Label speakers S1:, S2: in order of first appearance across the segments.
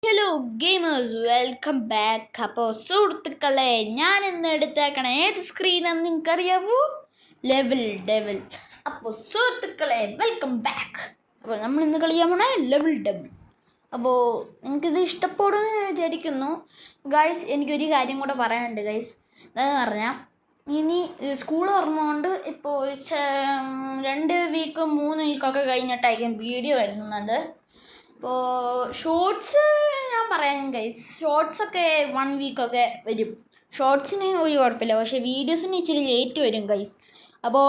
S1: Hello gamers, welcome back. അപ്പോൾ സുഹൃത്തുക്കളെ, ഞാൻ ഇന്ന് എടുത്തേക്കണ ഏത് സ്ക്രീനാണെന്ന് നിങ്ങൾക്കറിയാവൂ? Level devil. അപ്പോൾ സുഹൃത്തുക്കളെ, വെൽക്കം ബാക്ക്. അപ്പോൾ നമ്മൾ ഇന്ന് കളിക്കാൻ പോണേ ലെവൽ ഡെവൽ. അപ്പോൾ നിങ്ങൾക്കിത് ഇഷ്ടപ്പെടുമെന്ന് ഞാൻ വിചാരിക്കുന്നു. ഗൈസ്, എനിക്കൊരു കാര്യം കൂടെ പറയാനുണ്ട് ഗൈസ്. എന്താണെന്ന് പറഞ്ഞാൽ, ഇനി സ്കൂൾ തുറന്നുകൊണ്ട് ഇപ്പോൾ 2 വീക്ക് 3 വീക്കൊക്കെ കഴിഞ്ഞിട്ടായിരിക്കും വീഡിയോ വരുന്നുണ്ട്. ഇപ്പോൾ ഷോർട്സ് ഞാൻ പറയാം ഗൈസ്, ഷോർട്സൊക്കെ 1 വീക്കൊക്കെ വരും. ഷോർട്സിന് ഒരു കുഴപ്പമില്ല, പക്ഷേ വീഡിയോസിന് ഇച്ചിരി ലേറ്റ് വരും ഗൈസ്. അപ്പോൾ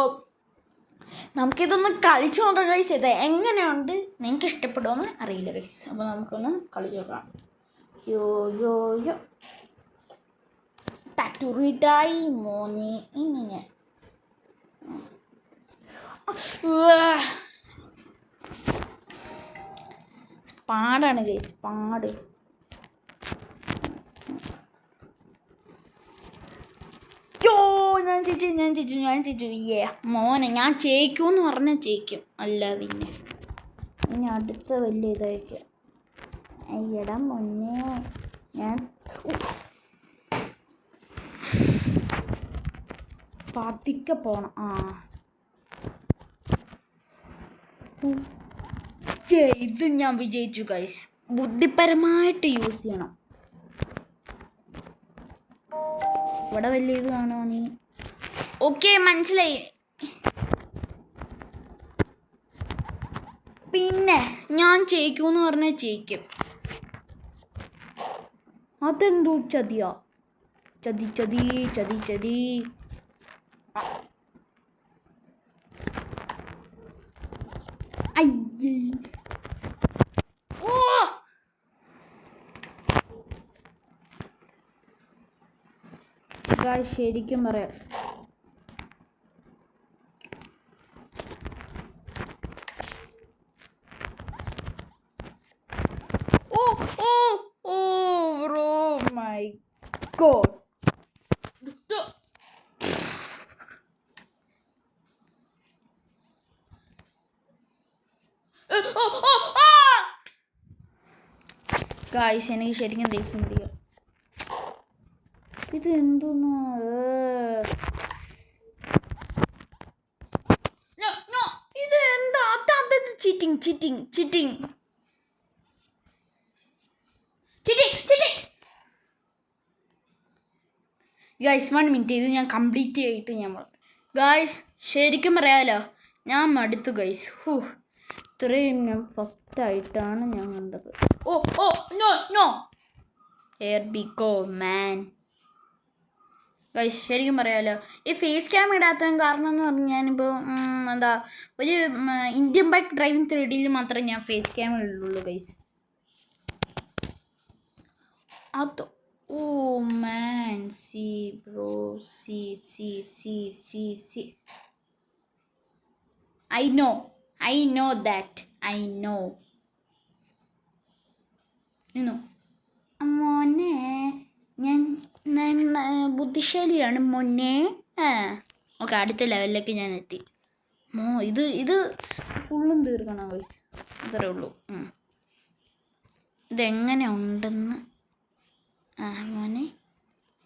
S1: നമുക്കിതൊന്ന് കളിച്ചു നോക്കാം ഗൈസ്. ഇത് എങ്ങനെയുണ്ട്, നിങ്ങൾക്ക് ഇഷ്ടപ്പെടുമെന്ന് അറിയില്ല ഗൈസ്. അപ്പോൾ നമുക്കൊന്ന് കളിച്ചു നോക്കാം. യോ യോ യോ ടാറ്റുറിട്ടായി മോനെ ഇങ്ങനെ പാടാണ് ഗൈസ്, പാട്. ഞാൻ ചേച്ചു മോനെ, ഞാൻ ജയിക്കുമെന്ന് പറഞ്ഞാൽ ജയിക്കും. അല്ല പിന്നെ അടുത്ത വലിയ ഇതായിരിക്കും. അയ്യടാ മോനെ, ഞാൻ പതിക്കെ പോണം. ഇത് ഞാൻ വിജയിച്ചു ഗൈസ്. ബുദ്ധിപരമായിട്ട് യൂസ് ചെയ്യണം. ഇവിടെ വലിയ ഇത് കാണുവാണ്. ഓക്കെ, മനസ്സിലായി. പിന്നെ ഞാൻ ജയിക്കുമെന്ന് പറഞ്ഞാൽ ജയിക്കും. അതെന്തോ ചതിയാ? ചതി ചതി ചതി ചതി. അയ്യേ, ശരിക്കും പറയാം, മൈ ഗോഡ്. ഗായ്സ്, എനിക്ക് ശരിക്കും ദേഷ്യം പിടിക്കുക. ഇത് എന്തോന്ന്? ഇത് എന്താ? Cheating cheating cheating cheating. Guys, 1 minute. ഇത് ഞാൻ കംപ്ലീറ്റ് ചെയ്തിട്ട് ഞാൻ പറഞ്ഞു. ഗായ്സ്, ശരിക്കും പറയാമല്ലോ, ഞാൻ മടുത്തു ഗൈസ്. ഇത്രയും ഞാൻ ഫസ്റ്റായിട്ടാണ് ഞാൻ കണ്ടത്. No here we go man. Guys, ശരിക്കും പറയാമല്ലോ, ഈ ഫേസ് ക്യാം ഇടാത്തതിന് കാരണം എന്ന് പറഞ്ഞാൽ, ഞാനിപ്പോൾ എന്താ, ഒരു ഇന്ത്യൻ ബൈക്ക് ഡ്രൈവിംഗ് 3Dയിൽ മാത്രമേ ഞാൻ ഫേസ് ക്യാം ഇടുള്ളൂ ഗൈസ്. അത് man, see bro, see. I know that. I know. മോനെ, ഞാൻ ബുദ്ധിശാലിയാണ് മോനെ. ഓക്കെ, അടുത്ത ലെവലിലേക്ക് ഞാൻ എത്തി. ഇത് ഫുള്ളും തീർക്കണം ഗൈസ്, അത്രേ ഉള്ളൂ. ഇതെങ്ങനെ ഉണ്ടെന്ന് മോനെ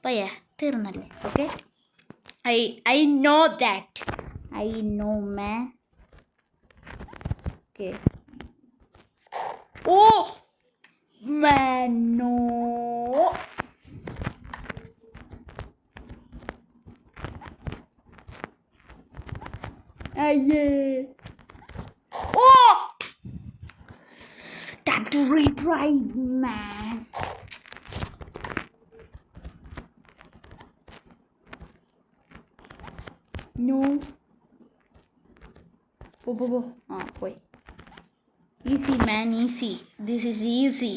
S1: പോയാ തീർന്നല്ലേ? Okay, I know that. I know man. Okay. Man, no. Yeah. Time to retry, man. No. Go. Wait. Easy, man, easy. This is easy.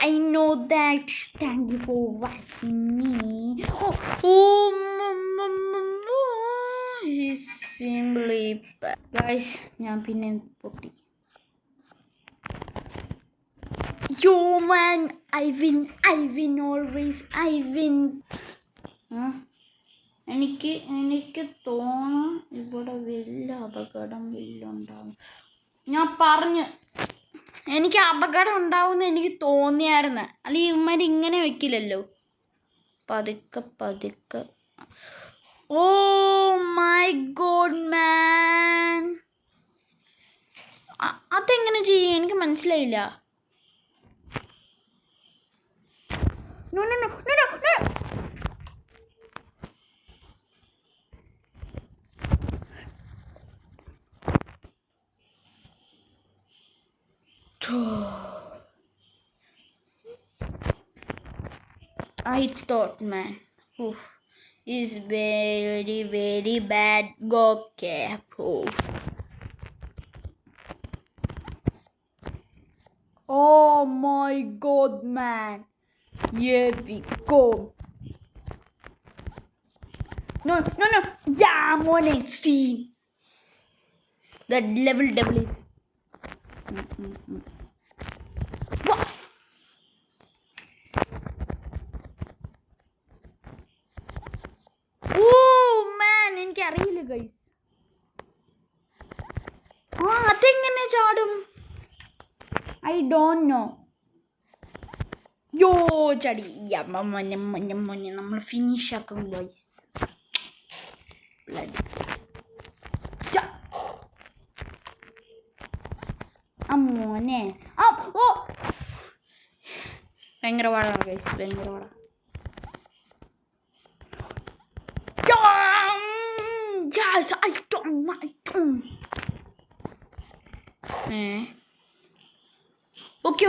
S1: I know that. Thank you for watching me. He's simply bad. Guys, ഞാൻ പിന്നെ പൊട്ടി. Yo man, I win always. I win. എനിക്ക് തോന്നുന്നു ഇവിടെ വലിയ അപകടം ഉണ്ടാകും. ഞാൻ പറഞ്ഞു എനിക്ക് അപകടം ഉണ്ടാവുമെന്ന് എനിക്ക് തോന്നിയായിരുന്നു. അല്ലെങ്കിൽ ഇവന്മാർ ഇങ്ങനെ വെക്കില്ലല്ലോ. പതുക്കെ പതുക്കെ. ഓ മൈ ഗോഡ് മാൻ, അതെങ്ങനെ ചെയ്യും എനിക്ക് മനസ്സിലായില്ല. No, no, no, no, no, no. I thought, man, oof, is very, very bad. Go cap. Oh my God, man. Here we go. No, no, no. Yeah, I'm on it. See. That level devil is. What? Oh man, എനിക്കറിയില്ല guys. അതെങ്ങനെ ചാടും? I don't know. യോ ചടി. മൊന്നെ നമ്മൾ finish ആക്കും guys. അമ്മോനെ. ഓ ഭയങ്കര പാടാണ് guys, ഭയങ്കര പാടാ. Yes, I don't.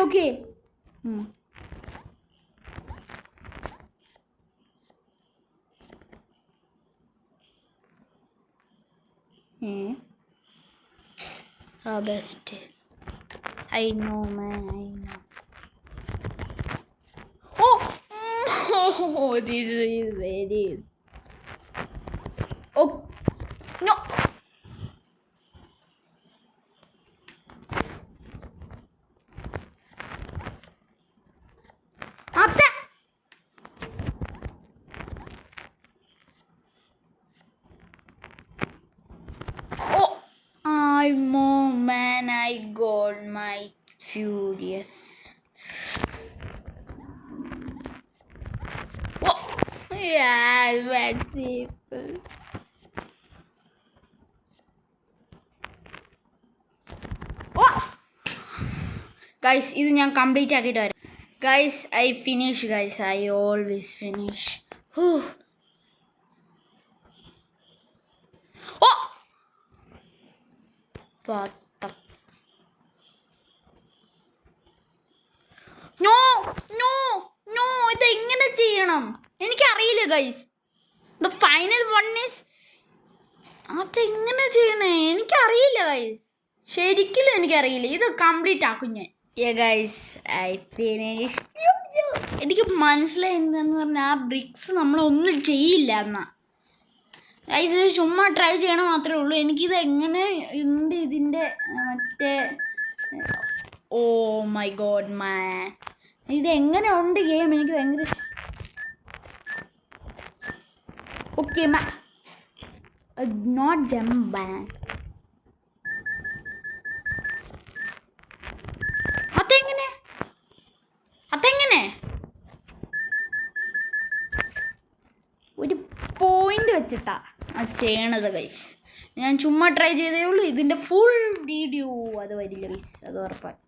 S1: Okay. Best. I know, man. I know. Oh, this is very. Oh no. Oh man, I got my furious. Oh yeah, that's simple. Guys, ഇത് ഞാൻ complete ആക്കിയിട്ട് വരാം. Guys, I finish, guys. I always finish. Oh. No, ഇതെങ്ങനെ ചെയ്യണം എനിക്കറിയില്ല guys. The final one is അതെങ്ങനെ ചെയ്യണേ എനിക്കറിയില്ല ഗൈസ്, ശരിക്കും എനിക്കറിയില്ല. ഇത് കംപ്ലീറ്റ് ആക്കും ഞാൻ. Guys, I finish. എനിക്ക് മനസ്സിലായി എന്താന്ന് പറഞ്ഞാൽ ആ ബ്രിക്സ് നമ്മളൊന്നും ചെയ്യില്ല എന്നാ ഗൈസ്. ഇത് ചുമ്മാ ട്രൈ ചെയ്യണം മാത്രമേ ഉള്ളൂ. എനിക്കിത് എങ്ങനെ ഉണ്ട് ഇതിൻ്റെ മറ്റേ ഓ മൈ ഗോഡ് മാൻ, ഇത് എങ്ങനെ ഉണ്ട് ഗെയിം എനിക്ക് ഭയങ്കര. ഓക്കെ മാ നോട്ട് ജമ്പ് ബാൻ. അതെങ്ങനെ ഒരു പോയിന്റ് വെച്ചിട്ടാ അത് ചെയ്യണത് ഗൈസ്. ഞാൻ ചുമ്മാ ട്രൈ ചെയ്തേ ഉള്ളൂ. ഇതിൻ്റെ ഫുൾ വീഡിയോ അത് വരില്ല ഗൈസ്, അത് ഉറപ്പായി.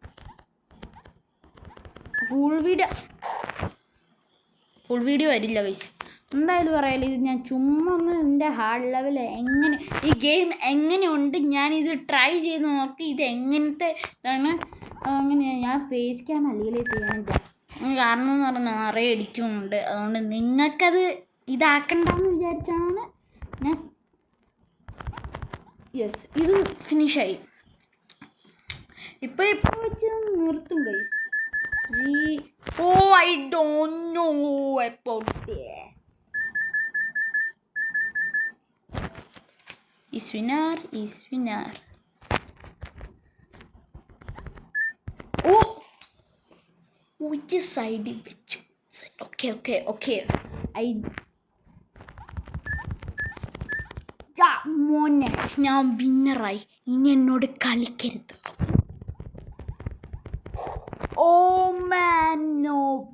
S1: ഫുൾ വീഡിയോ വരില്ല ഗൈസ്, എന്തായാലും പറയാലോ. ഇത് ഞാൻ ചുമ്മാ ഒന്ന് എൻ്റെ ഹാർഡ് ലെവൽ എങ്ങനെ ഈ ഗെയിം എങ്ങനെയുണ്ട് ഞാനിത് ട്രൈ ചെയ്ത് നോക്കി. ഇത് എങ്ങനത്തെ ഇതാണ് അങ്ങനെയാണ്. ഞാൻ ഫേസ് ക്യാം അല്ലെങ്കിൽ ചെയ്യണില്ല, കാരണം എന്ന് പറഞ്ഞാൽ നിറയെ എഡിറ്റുമുണ്ട്. അതുകൊണ്ട് നിങ്ങൾക്കത് ഇതാക്കണ്ടെന്ന് വിചാരിച്ചാണ് ഞാൻ. യെസ്, ഇത് ഫിനിഷായി. ഇപ്പോൾ വെച്ച് നിർത്തും guys. I don't know about this. Is winner. Which side which side? Okay. മോനെ, ഞാൻ വിന്നറായി. ഇനി എന്നോട് കളിക്കരുത്.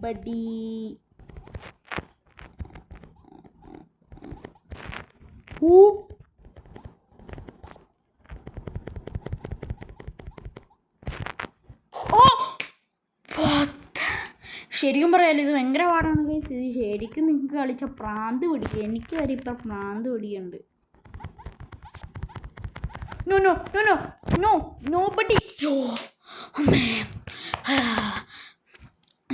S1: nobody. Who? Oh! What? ശരിക്കും പറയാലോ ഇത് ഭയങ്കര പാടാണ് ഗൈസ്. ഇത് ശരിക്കും നിങ്ങൾക്ക് കളിച്ച പ്രാന്ത് പിടിക്കുക. എനിക്ക് വരെ ഇപ്പം പ്രാന്ത് പിടിക്കുന്നുണ്ട്. No, no, no, no, no, nobody. Yo, oh man.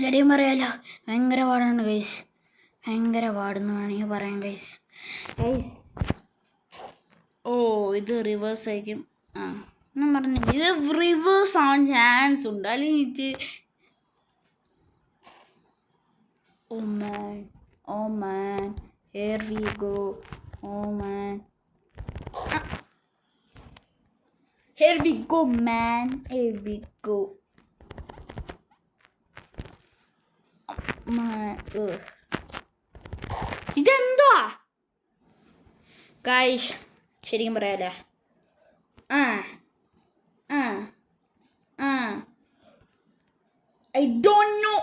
S1: ശരിക്കും പറയാലോ ഭയങ്കര പാടാണ് ഗൈസ്. ഭയങ്കര പാടെന്ന് വേണമെങ്കിൽ പറയാം ഗൈസ്. ഓ ഇത് റിവേഴ്സ് ആയിരിക്കും. ആ ഞാൻ പറഞ്ഞു ഇത് റിവേഴ്സ് ആവാൻ ചാൻസ് ഉണ്ട്. അല്ലെങ്കിൽ oh man, here we go. Oh man, here we go man, here we go. ഇതെന്തുവാ ഗൈസ്? ശരിക്കും പറയാലേ I don't know.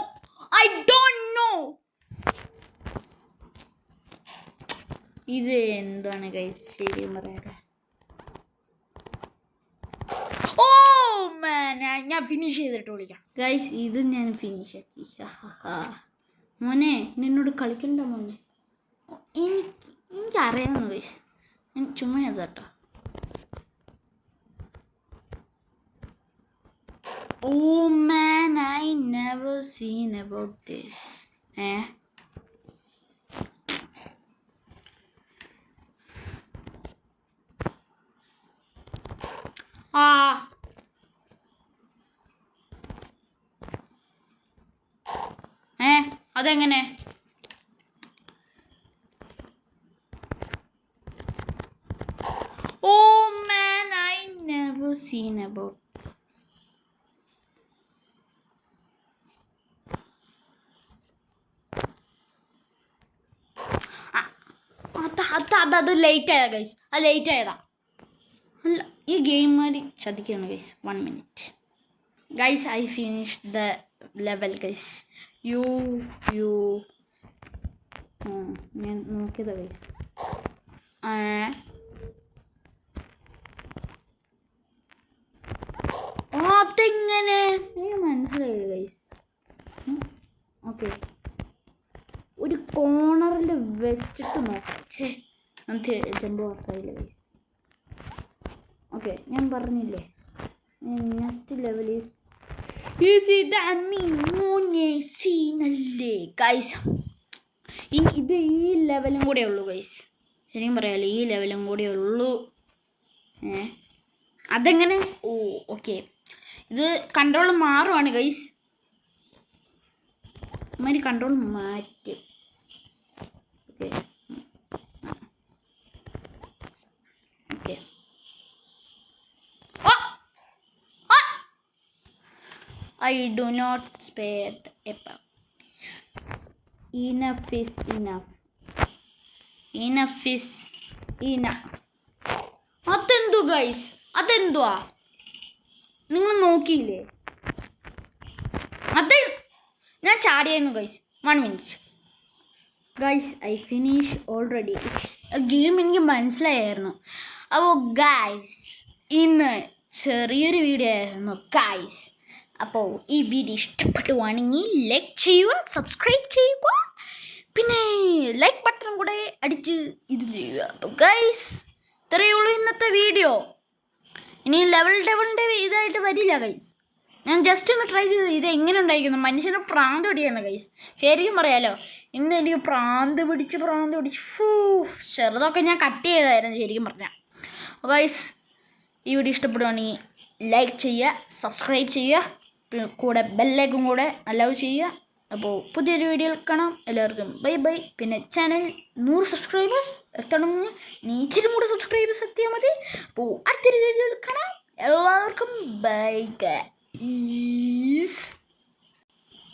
S1: ഇത് എന്താണ് ഗൈസ്? ശരിക്കും പറയാലേ ഓ മാൻ ഞാൻ ഫിനിഷ് ചെയ്തിട്ട് വിളിക്കാം ഗൈസ്. ഇത് ഞാൻ ഫിനിഷ് ആക്കി. മോനെ നിന്നോട് കളിക്കണ്ട മോനെ. എനിക്കറിയാമെന്ന് ഗൈസ്. ഞാൻ ചുമ്മാ കേട്ടോ. Oh man, I never seen about this. അതെങ്ങനെ? Oh man, I never seen about. അത് ലേറ്റ് ആയതാ ഗൈസ്. അത് ലേറ്റ് ആയതാ. അല്ല ഈ ഗെയിം മാതിരി ചതിക്കാണ് guys. 1 minute guys. I finish the level guys. ഞാൻ നോക്കിയതാ ഗൈസ്. അതെങ്ങനെ മനസ്സിലായി ഗൈസ്? ഓക്കെ ഒരു കോർണറിൽ വെച്ചിട്ട് നോക്കാം. നമുക്ക് ജമ്പ് വർക്കായില്ല ഗൈസ്. ഓക്കെ ഞാൻ പറഞ്ഞില്ലേ നെക്സ്റ്റ് ലെവൽ സീനല്ലേ ഗൈസ്. ഇത് ഈ ലെവലും കൂടെ ഉള്ളൂ ഗൈസ്. ശരിക്കും പറയാമല്ലോ ഈ ലെവലും കൂടെ ഉള്ളൂ. അതെങ്ങനെ? ഓ ഓക്കെ ഇത് കൺട്രോൾ മാറുവാണ് ഗൈസ്. അമ്മ കൺട്രോൾ മാറ്റി. Okay okay I do not spare the effort. Enough is enough. Enough is enough. അതെന്തു ഗൈസ്? അതെന്തുവാ? നിങ്ങൾ നോക്കിയില്ലേ? അത് ഞാൻ ചാടിയായിരുന്നു guys. 1 minute guys. I finish already. Game എനിക്ക് മനസ്സിലായിരുന്നു. അപ്പോൾ ഗൈസ് ഇന്ന് ചെറിയൊരു വീഡിയോ ആയിരുന്നു ഗൈസ്. അപ്പോൾ ഈ വീഡിയോ ഇഷ്ടപ്പെട്ടുവാണെങ്കിൽ ലൈക്ക് ചെയ്യുക, സബ്സ്ക്രൈബ് ചെയ്യുക, പിന്നെ ലൈക്ക് ബട്ടൺ കൂടെ അടിച്ച് ഇത് ചെയ്യുക. അപ്പോൾ ഗൈസ് ഇത്രയേ ഉള്ളൂ ഇന്നത്തെ വീഡിയോ. ഇനി ലെവലിൻ്റെ ഇതായിട്ട് വരില്ല ഗൈസ്. ഞാൻ ജസ്റ്റ് ഒന്ന് ട്രൈ ചെയ്ത് ഇത് എങ്ങനെ ഉണ്ടായിരിക്കുന്നു. മനുഷ്യന് പ്രാന്ത് പിടിയാണ് ഗൈസ്. ശരിക്കും പറയാലോ ഇന്ന് എനിക്ക് പ്രാന്ത് പിടിച്ച് ചെറുതൊക്കെ ഞാൻ കട്ട് ചെയ്തായിരുന്നു ശരിക്കും പറഞ്ഞാൽ. ഗൈസ് ഈ വീഡിയോ ഇഷ്ടപ്പെടുവാണെങ്കിൽ ലൈക്ക് ചെയ്യുക, സബ്സ്ക്രൈബ് ചെയ്യുക, കൂടെ ബെല്ലൈക്കും കൂടെ അലൗ ചെയ്യുക. അപ്പോൾ പുതിയൊരു വീഡിയോയിൽ കാണാം. എല്ലാവർക്കും ബൈ ബൈ. പിന്നെ ചാനൽ 100 സബ്സ്ക്രൈബേഴ്സ് എത്തണമെന്ന് ഇച്ചിരി കൂടെ സബ്സ്ക്രൈബേഴ്സ് എത്തിയാൽ മതി. അപ്പോൾ അടുത്തൊരു വീഡിയോയിൽ കാണാം. എല്ലാവർക്കും ബൈ ഗൈസ്.